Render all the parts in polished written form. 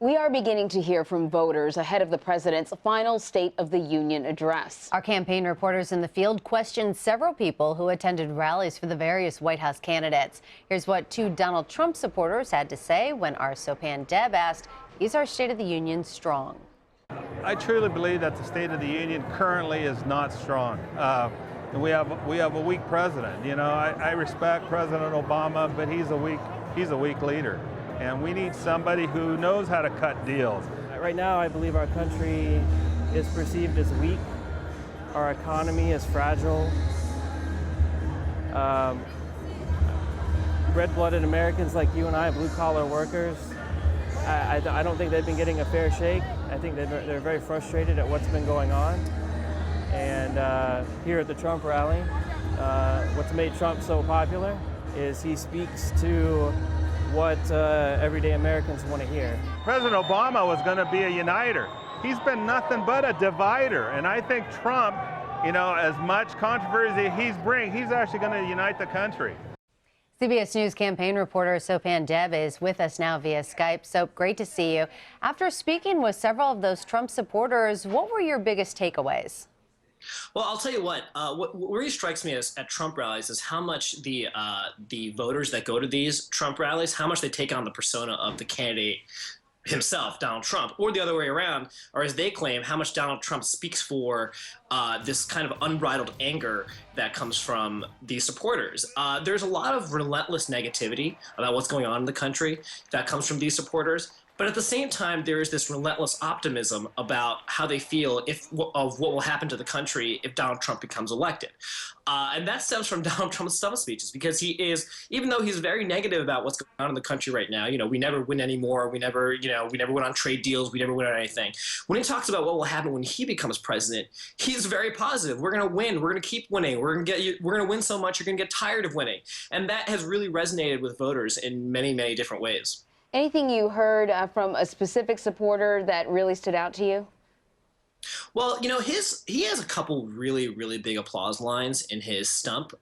We are beginning to hear from voters ahead of the president's final State of the Union address. Our campaign reporters in the field questioned several people who attended rallies for the various White House candidates. Here's what two Donald Trump supporters had to say when our Sopan Deb asked, "Is our State of the Union strong?" I truly believe that the State of the Union currently is not strong. And we have a weak president. You know, I respect President Obama, but he's a weak leader. And we need somebody who knows how to cut deals. Right now, I believe our country is perceived as weak. Our economy is fragile. Red-blooded Americans like you and I, blue-collar workers, I don't think they've been getting a fair shake. I think they're very frustrated at what's been going on. And here at the Trump rally, what's made Trump so popular is he speaks to what everyday Americans want to hear. President Obama was going to be a uniter. He's been nothing but a divider. And I think Trump, you know, as much controversy he's actually going to unite the country. CBS News campaign reporter Sopan Deb is with us now via Skype. So great to see you. After speaking with several of those Trump supporters, what were your biggest takeaways? Well, I'll tell you what really strikes me at Trump rallies is how much the voters that go to these Trump rallies, how much they take on the persona of the candidate himself, Donald Trump, or the other way around, or as they claim, how much Donald Trump speaks for this kind of unbridled anger that comes from these supporters. There's a lot of relentless negativity about what's going on in the country that comes from these supporters. But at the same time, there is this relentless optimism about how they feel of what will happen to the country if Donald Trump becomes elected. And that stems from Donald Trump's stump speeches, because he is, even though he's very negative about what's going on in the country right now, you know, we never win anymore, we never win on trade deals, we never win on anything. When he talks about what will happen when he becomes president, he's very positive. We're going to win, we're going to keep winning, we're going to win so much you're going to get tired of winning. And that has really resonated with voters in many, many different ways. Anything you heard from a specific supporter that really stood out to you? Well, you know, he has a couple really, really big applause lines in his stump.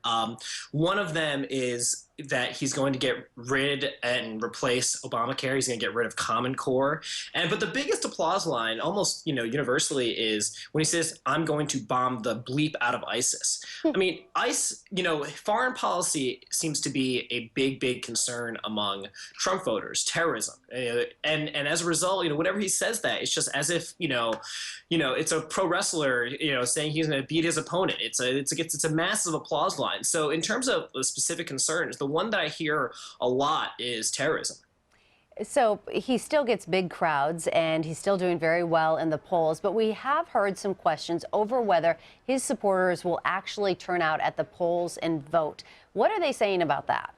One of them is that he's going to get rid and replace Obamacare. He's going to get rid of Common Core. But the biggest applause line, almost, you know, universally, is when he says, "I'm going to bomb the bleep out of ISIS." I mean, you know, foreign policy seems to be a big, big concern among Trump voters, terrorism. And as a result, you know, whenever he says that, it's just as if, you know, it's a pro wrestler, you know, saying he's going to beat his opponent. It's a massive applause line. So in terms of the specific concerns, the one that I hear a lot is terrorism. So he still gets big crowds and he's still doing very well in the polls, but we have heard some questions over whether his supporters will actually turn out at the polls and vote. What are they saying about that?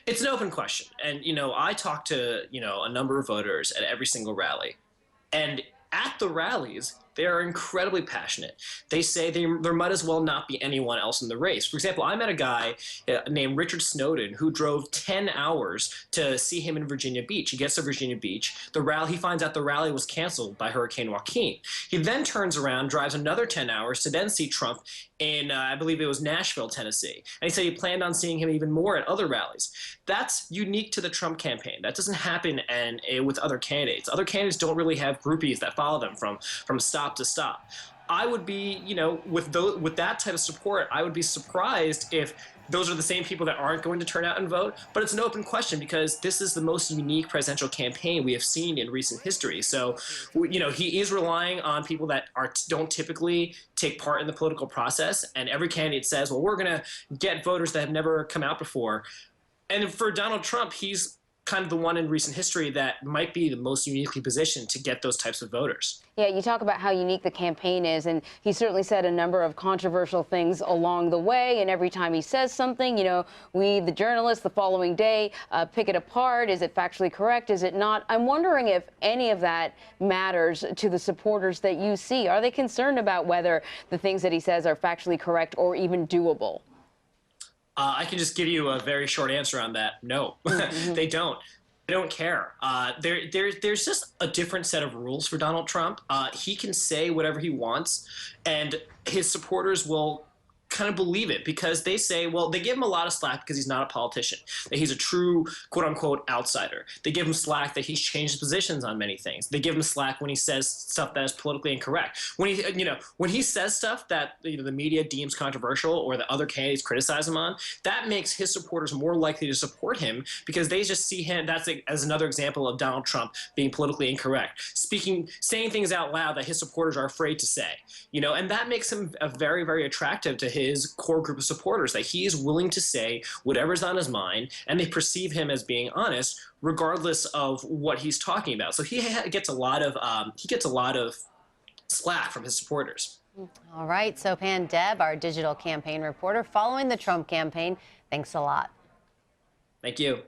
It's an open question. And, you know, I talk to, you know, a number of voters at every single rally. And at the rallies, they are incredibly passionate. They say there might as well not be anyone else in the race. For example, I met a guy named Richard Snowden who drove 10 hours to see him in Virginia Beach. He gets to Virginia Beach. He finds out the rally was canceled by Hurricane Joaquin. He then turns around, drives another 10 hours to then see Trump in, I believe it was Nashville, Tennessee. And he said he planned on seeing him even more at other rallies. That's unique to the Trump campaign. That doesn't happen with other candidates. Other candidates don't really have groupies that follow them from stop to stop. I would be, you know, with that type of support, I would be surprised if those are the same people that aren't going to turn out and vote. But it's an open question because this is the most unique presidential campaign we have seen in recent history. So, you know, he is relying on people that don't typically take part in the political process. And every candidate says, well, we're going to get voters that have never come out before. And for Donald Trump, he's kind of the one in recent history that might be the most uniquely positioned to get those types of voters. Yeah, you talk about how unique the campaign is, and he certainly said a number of controversial things along the way, and every time he says something, you know, we, the journalists, the following day, pick it apart. Is it factually correct? Is it not? I'm wondering if any of that matters to the supporters that you see. Are they concerned about whether the things that he says are factually correct or even doable? I can just give you a very short answer on that. No, they don't. They don't care. There's just a different set of rules for Donald Trump. He can say whatever he wants, and his supporters will kind of believe it, because they say, well, they give him a lot of slack because he's not a politician, that he's a true quote unquote outsider. They give him slack that he's changed positions on many things. They give him slack when he says stuff that is politically incorrect. When he says stuff that the media deems controversial or that other candidates criticize him on, that makes his supporters more likely to support him because they just see him. That's as another example of Donald Trump being politically incorrect, saying things out loud that his supporters are afraid to say, and that makes him very, very attractive to his core group of supporters, that he is willing to say whatever's on his mind, and they perceive him as being honest regardless of what he's talking about. So he gets a lot of slack from his supporters. All right, Sopan Deb, our digital campaign reporter following the Trump campaign. Thanks a lot. Thank you.